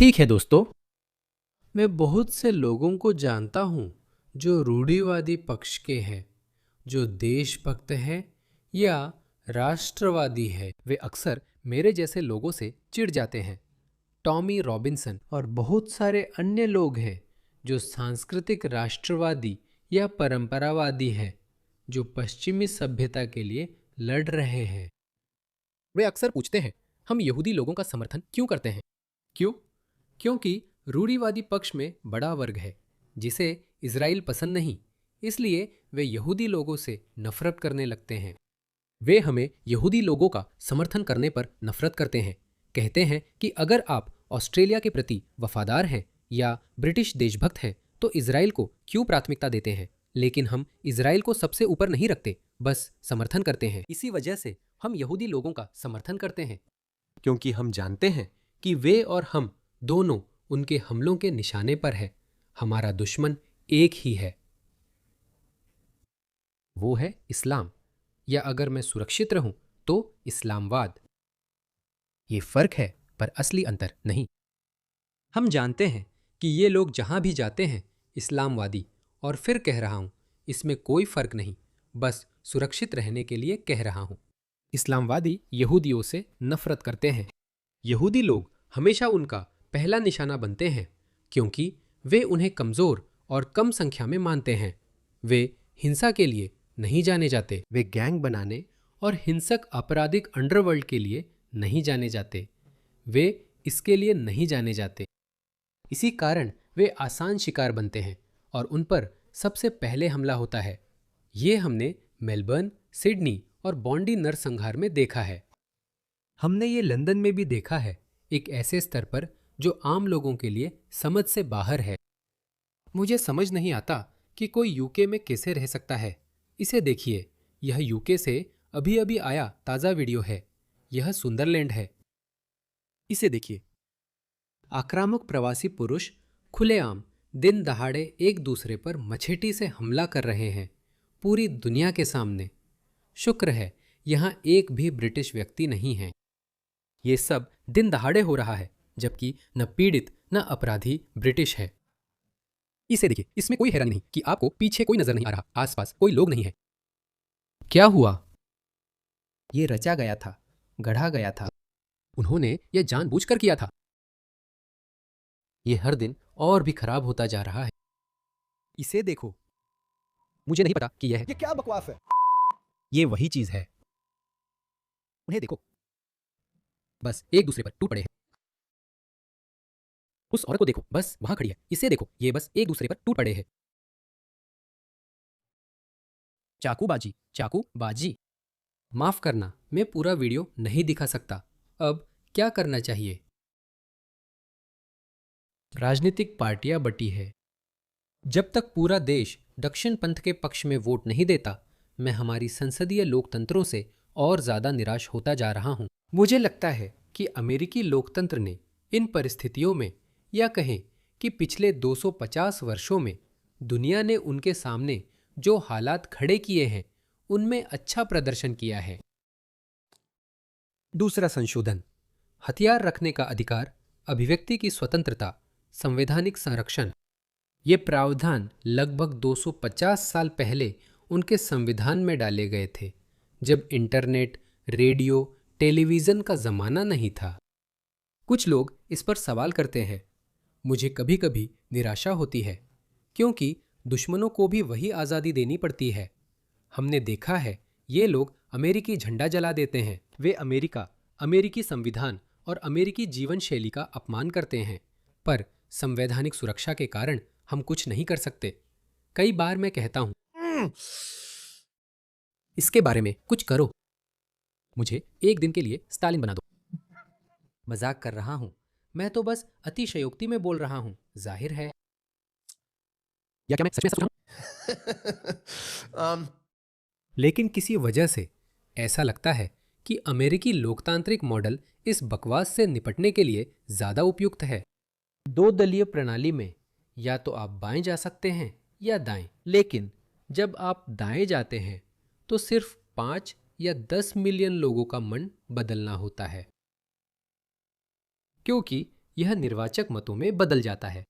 ठीक है दोस्तों, मैं बहुत से लोगों को जानता हूँ जो रूढ़िवादी पक्ष के हैं, जो देशभक्त हैं या राष्ट्रवादी है। वे अक्सर मेरे जैसे लोगों से चिढ़ जाते हैं। टॉमी रॉबिन्सन और बहुत सारे अन्य लोग हैं जो सांस्कृतिक राष्ट्रवादी या परंपरावादी हैं, जो पश्चिमी सभ्यता के लिए लड़ रहे हैं। वे अक्सर पूछते हैं, हम यहूदी लोगों का समर्थन क्यों करते हैं? क्यों? क्योंकि रूढ़िवादी पक्ष में बड़ा वर्ग है जिसे इजराइल पसंद नहीं, इसलिए वे यहूदी लोगों से नफरत करने लगते हैं। वे हमें यहूदी लोगों का समर्थन करने पर नफरत करते हैं। कहते हैं कि अगर आप ऑस्ट्रेलिया के प्रति वफादार हैं या ब्रिटिश देशभक्त हैं तो इजराइल को क्यों प्राथमिकता देते हैं? लेकिन हम इजराइल को सबसे ऊपर नहीं रखते, बस समर्थन करते हैं। इसी वजह से हम यहूदी लोगों का समर्थन करते हैं, क्योंकि हम जानते हैं कि वे और हम दोनों उनके हमलों के निशाने पर हैं। हमारा दुश्मन एक ही है, वो है इस्लाम, या अगर मैं सुरक्षित रहूं तो इस्लामवाद। ये फर्क है, पर असली अंतर नहीं। हम जानते हैं कि ये लोग जहां भी जाते हैं इस्लामवादी, और फिर कह रहा हूं, इसमें कोई फर्क नहीं, बस सुरक्षित रहने के लिए कह रहा हूं। इस्लामवादी यहूदियों से नफरत करते हैं। यहूदी लोग हमेशा उनका पहला निशाना बनते हैं, क्योंकि वे उन्हें कमजोर और कम संख्या में मानते हैं। वे हिंसा के लिए नहीं जाने जाते, वे गैंग बनाने और हिंसक आपराधिक अंडरवर्ल्ड के लिए नहीं जाने जाते, वे इसके लिए नहीं जाने जाते। इसी कारण वे आसान शिकार बनते हैं और उन पर सबसे पहले हमला होता है। ये हमने मेलबर्न, सिडनी और बॉन्डी नरसंहार में देखा है। हमने ये लंदन में भी देखा है, एक ऐसे स्तर पर जो आम लोगों के लिए समझ से बाहर है। मुझे समझ नहीं आता कि कोई यूके में कैसे रह सकता है। इसे देखिए, यह यूके से अभी अभी आया ताज़ा वीडियो है। यह सुंदरलैंड है। इसे देखिए, आक्रामक प्रवासी पुरुष खुलेआम दिन दहाड़े एक दूसरे पर मछेटी से हमला कर रहे हैं, पूरी दुनिया के सामने। शुक्र है यहाँ एक भी ब्रिटिश व्यक्ति नहीं है। ये सब दिन दहाड़े हो रहा है, जबकि न पीड़ित न अपराधी ब्रिटिश है। इसे देखिए, इसमें कोई हैरानी नहीं कि आपको पीछे कोई नजर नहीं आ रहा, आसपास कोई लोग नहीं है। क्या हुआ? ये रचा गया था, गढ़ा गया था। उन्होंने ये जानबूझकर किया था। ये हर दिन और भी खराब होता जा रहा है। इसे देखो, मुझे नहीं पता कि यह है। ये क्या बकवास है? ये वही चीज है। उन्हें देखो, बस एक दूसरे पर टूट पड़े हैं। उस औरत को देखो, बस वहां खड़ी है। इसे देखो, ये बस एक दूसरे पर टूट पड़े हैं। चाकूबाजी, चाकूबाजी। माफ करना, मैं पूरा वीडियो नहीं दिखा सकता। अब क्या करना चाहिए? राजनीतिक पार्टियां बटी है। जब तक पूरा देश दक्षिण पंथ के पक्ष में वोट नहीं देता, मैं हमारी संसदीय लोकतंत्रों से और ज्यादा निराश होता जा रहा हूं। मुझे लगता है कि अमेरिकी लोकतंत्र ने इन परिस्थितियों में, या कहें कि पिछले 250 वर्षों में, दुनिया ने उनके सामने जो हालात खड़े किए हैं उनमें अच्छा प्रदर्शन किया है। दूसरा संशोधन, हथियार रखने का अधिकार, अभिव्यक्ति की स्वतंत्रता, संवैधानिक संरक्षण। ये प्रावधान लगभग 250 साल पहले उनके संविधान में डाले गए थे, जब इंटरनेट, रेडियो, टेलीविजन का जमाना नहीं था। कुछ लोग इस पर सवाल करते हैं। मुझे कभी कभी निराशा होती है, क्योंकि दुश्मनों को भी वही आज़ादी देनी पड़ती है। हमने देखा है, ये लोग अमेरिकी झंडा जला देते हैं। वे अमेरिका, अमेरिकी संविधान और अमेरिकी जीवन शैली का अपमान करते हैं, पर संवैधानिक सुरक्षा के कारण हम कुछ नहीं कर सकते। कई बार मैं कहता हूं, इसके बारे में कुछ करो, मुझे एक दिन के लिए स्टालिन बना दो। मजाक कर रहा हूं, मैं तो बस अतिशयोक्ति में बोल रहा हूं, जाहिर है। या क्या मैं सच में सोच रहा हूं? लेकिन किसी वजह से ऐसा लगता है कि अमेरिकी लोकतांत्रिक मॉडल इस बकवास से निपटने के लिए ज्यादा उपयुक्त है। दो दलीय प्रणाली में या तो आप बाएं जा सकते हैं या दाएं, लेकिन जब आप दाएं जाते हैं तो सिर्फ 5 या 10 मिलियन लोगों का मन बदलना होता है, क्योंकि यह निर्वाचक मतों में बदल जाता है।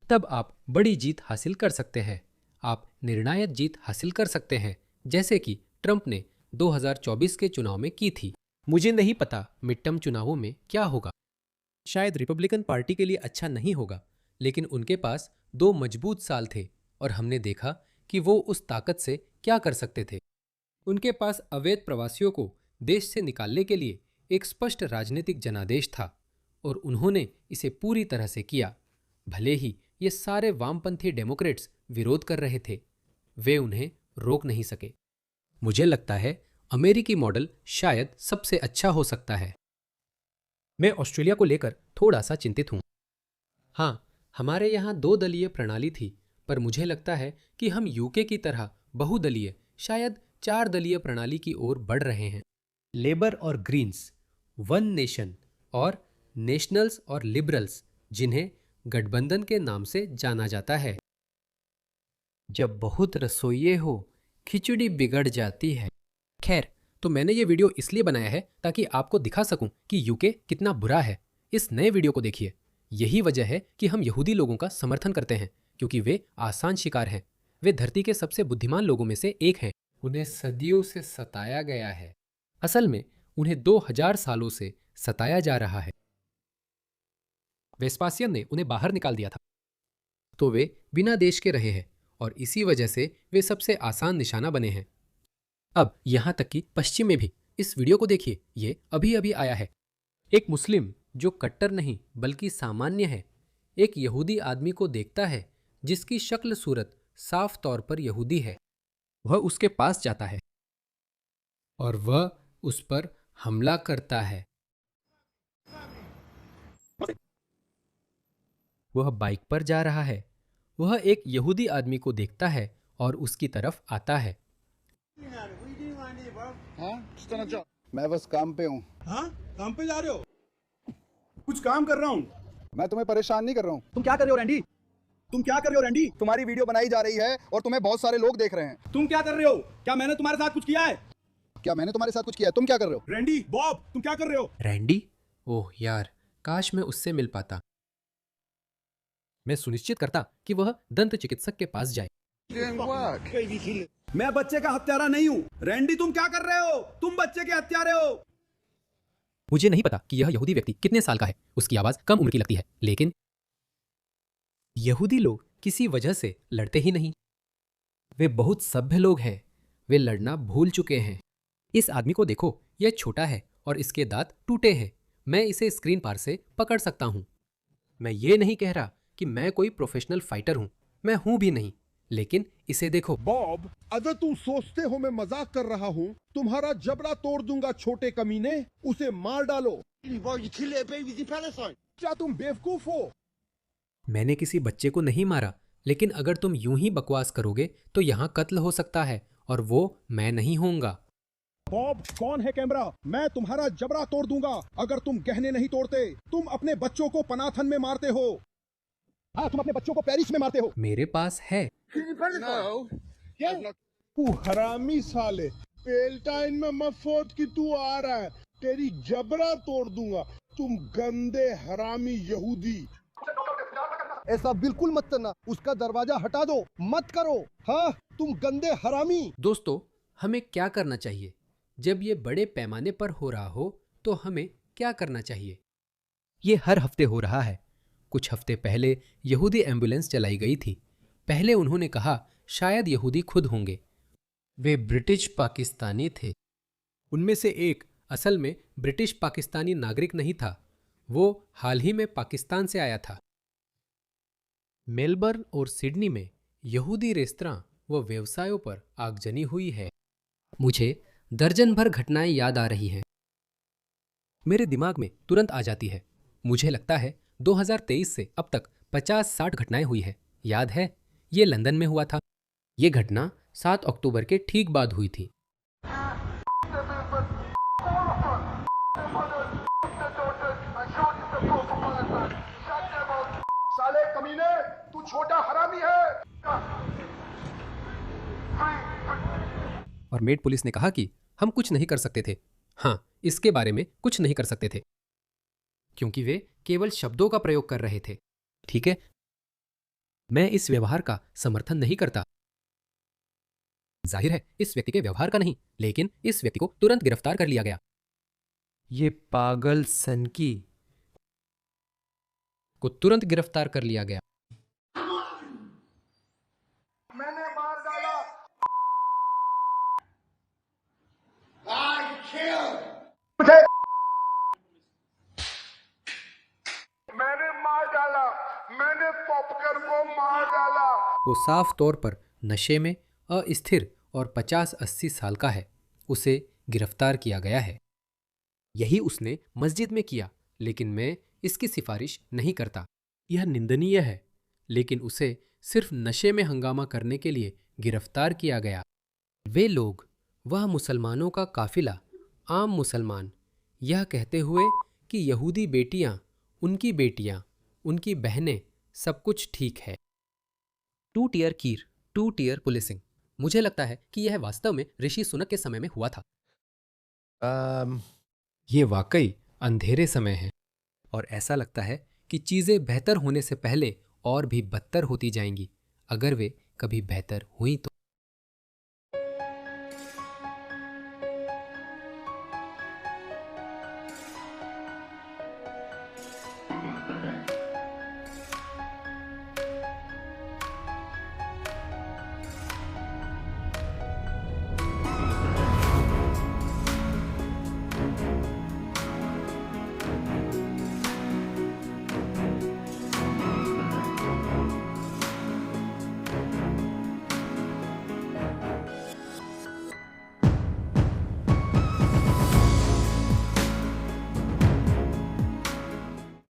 तब आप बड़ी जीत हासिल कर सकते हैं। आप निर्णायक जीत हासिल कर सकते हैं, जैसे कि ट्रंप ने 2024 के चुनाव में की थी। मुझे नहीं पता मिड टर्म चुनावों में क्या होगा। शायद रिपब्लिकन पार्टी के लिए अच्छा नहीं होगा, लेकिन उनके पास 2 मजबूत साल थे और हमने देखा कि वो उस ताकत से क्या कर सकते थे। उनके पास अवैध प्रवासियों को देश से निकालने के लिए एक स्पष्ट राजनीतिक जनादेश था और उन्होंने इसे पूरी तरह से किया। भले ही ये सारे वामपंथी डेमोक्रेट्स विरोध कर रहे थे, वे उन्हें रोक नहीं सके। मुझे लगता है अमेरिकी मॉडल शायद सबसे अच्छा हो सकता है। मैं ऑस्ट्रेलिया को लेकर थोड़ा सा चिंतित हूं। हाँ, हमारे यहाँ 2 दलीय प्रणाली थी, पर मुझे लगता है कि हम यूके की तरह बहुदलीय, शायद 4 दलीय प्रणाली की ओर बढ़ रहे हैं। लेबर और ग्रीन्स, वन नेशन और नेशनल्स और लिबरल्स, जिन्हें गठबंधन के नाम से जाना जाता है। जब बहुत रसोइये हो, खिचड़ी बिगड़ जाती है। खैर, तो मैंने ये वीडियो इसलिए बनाया है ताकि आपको दिखा सकूं कि यूके कितना बुरा है। इस नए वीडियो को देखिए। यही वजह है कि हम यहूदी लोगों का समर्थन करते हैं, क्योंकि वे आसान शिकार हैं। वे धरती के सबसे बुद्धिमान लोगों में से एक हैं। उन्हें सदियों से सताया गया है। असल में उन्हें 2000 सालों से सताया जा रहा है। वेस्पासियन ने उन्हें बाहर निकाल दिया था, तो वे बिना देश के रहे हैं और इसी वजह से वे सबसे आसान निशाना बने हैं। अब यहां तक कि पश्चिम में भी। इस वीडियो को देखिए, ये अभी अभी आया है। एक मुस्लिम जो कट्टर नहीं बल्कि सामान्य है, एक यहूदी आदमी को देखता है जिसकी शक्ल सूरत साफ तौर पर यहूदी है। वह उसके पास जाता है और वह उस पर हमला करता है। वह बाइक पर जा रहा है। वह एक यहूदी आदमी को देखता है और उसकी तरफ आता है। मैं बस काम पे हूँ। हाँ, काम पे जा रहे हो? कुछ काम कर रहा हूँ। मैं तुम्हें परेशान नहीं कर रहा हूँ। तुम क्या कर रहे हो रैंडी? तुम क्या कर रहे हो रैंडी? तुम्हारी वीडियो बनाई जा रही है और तुम्हें बहुत सारे लोग देख रहे हैं। तुम क्या कर रहे हो? क्या मैंने तुम्हारे साथ कुछ किया है? क्या मैंने तुम्हारे साथ कुछ किया है? तुम क्या कर रहे हो? रैंडी, बॉब, तुम क्या कर रहे हो? रैंडी? ओह यार, काश मैं उससे मिल पाता। मैं सुनिश्चित करता कि वह दंत चिकित्सक के पास जाए। मैं बच्चे का हत्यारा नहीं हूँ। रैंडी, तुम क्या कर रहे हो? तुम बच्चे के हत्यारे हो। मुझे नहीं पता कि यह यहूदी व्यक्ति कितने साल का है। उसकी आवाज कम उम्र की लगती है, लेकिन यहूदी लोग किसी वजह से लड़ते ही नहीं। वे बहुत सभ्य लोग हैं। वे लड़ना भूल चुके हैं। इस आदमी को देखो, यह छोटा है और इसके दांत टूटे हैं। मैं इसे स्क्रीन पार से पकड़ सकता हूं। मैं ये नहीं कह रहा कि मैं कोई प्रोफेशनल फाइटर हूं। मैं हूं भी नहीं, लेकिन इसे देखो। बॉब, अगर तुम सोचते हो मैं मजाक कर रहा हूँ, तुम्हारा जबड़ा तोड़ दूंगा छोटे कमीने। उसे मार डालो। क्या तुम बेवकूफ हो? मैंने किसी बच्चे को नहीं मारा, लेकिन अगर तुम यूं ही बकवास करोगे तो यहाँ कत्ल हो सकता है और वो मैं नहीं होऊंगा। बॉब, कौन है कैमरा? मैं तुम्हारा जबड़ा तोड़ दूंगा अगर तुम गहने नहीं तोड़ते। तुम अपने बच्चों को पनाथन में मारते हो। हाँ, तुम अपने बच्चों को पेरिस में मारते हो। मेरे पास है। तू हरामी साले, पेल्टाइन में मफोत की तू आ रहा है। तेरी जबड़ा तोड़ दूंगा। तुम गंदे हरामी यहूदी। ऐसा बिल्कुल मत करना। उसका दरवाजा हटा दो। मत करो। हाँ, तुम गंदे हरामी। दोस्तों, हमें क्या करना चाहिए? जब ये बड़े पैमाने पर हो रहा हो तो हमें क्या करना चाहिए? ये हर हफ्ते हो रहा है। कुछ हफ्ते पहले यहूदी एम्बुलेंस चलाई गई थी। पहले उन्होंने कहा शायद यहूदी खुद होंगे। वे ब्रिटिश पाकिस्तानी थे। उनमें से एक असल में ब्रिटिश पाकिस्तानी नागरिक नहीं था। वो हाल ही में पाकिस्तान से आया था। मेलबर्न और सिडनी में यहूदी रेस्तरां व व्यवसायों पर आगजनी हुई है। मुझे दर्जन भर घटनाएं याद आ रही हैं। मेरे दिमाग में तुरंत आ जाती है। मुझे लगता है 2023 से अब तक 50-60 घटनाएं हुई है। याद है, ये लंदन में हुआ था। ये घटना 7 अक्टूबर के ठीक बाद हुई थी। साले कमीने, तू छोटा हरामी है। और मेड पुलिस ने कहा कि हम कुछ नहीं कर सकते थे। हाँ, इसके बारे में कुछ नहीं कर सकते थे। क्योंकि वे केवल शब्दों का प्रयोग कर रहे थे। ठीक है, मैं इस व्यवहार का समर्थन नहीं करता। जाहिर है इस व्यक्ति के व्यवहार का नहीं, लेकिन इस व्यक्ति को तुरंत गिरफ्तार कर लिया गया। ये पागल सनकी को तुरंत गिरफ्तार कर लिया गया। मैंने मार डाला। मुझे मैंने मार डाला। मैंने पॉपकर को मार डाला। वो साफ तौर पर नशे में अस्थिर और 50-80 साल का है। उसे गिरफ्तार किया गया है। यही उसने मस्जिद में किया, लेकिन मैं इसकी सिफारिश नहीं करता। यह निंदनीय है, लेकिन उसे सिर्फ नशे में हंगामा करने के लिए गिरफ्तार किया गया। वे लोग, वह मुसलमानों का काफिला, आम मुसलमान, यह कहते हुए कि यहूदी बेटियां, उनकी बहनें, सब कुछ ठीक है। 2 टियर कीर, 2 टियर पुलिसिंग। मुझे लगता है कि यह वास्तव में ऋषि सुनक के समय में हुआ था। ये वाकई अंधेरे समय है, और ऐसा लगता है कि चीजें बेहतर होने से पहले और भी बदतर होती जाएंगी, अगर वे कभी बेहतर हुई तो।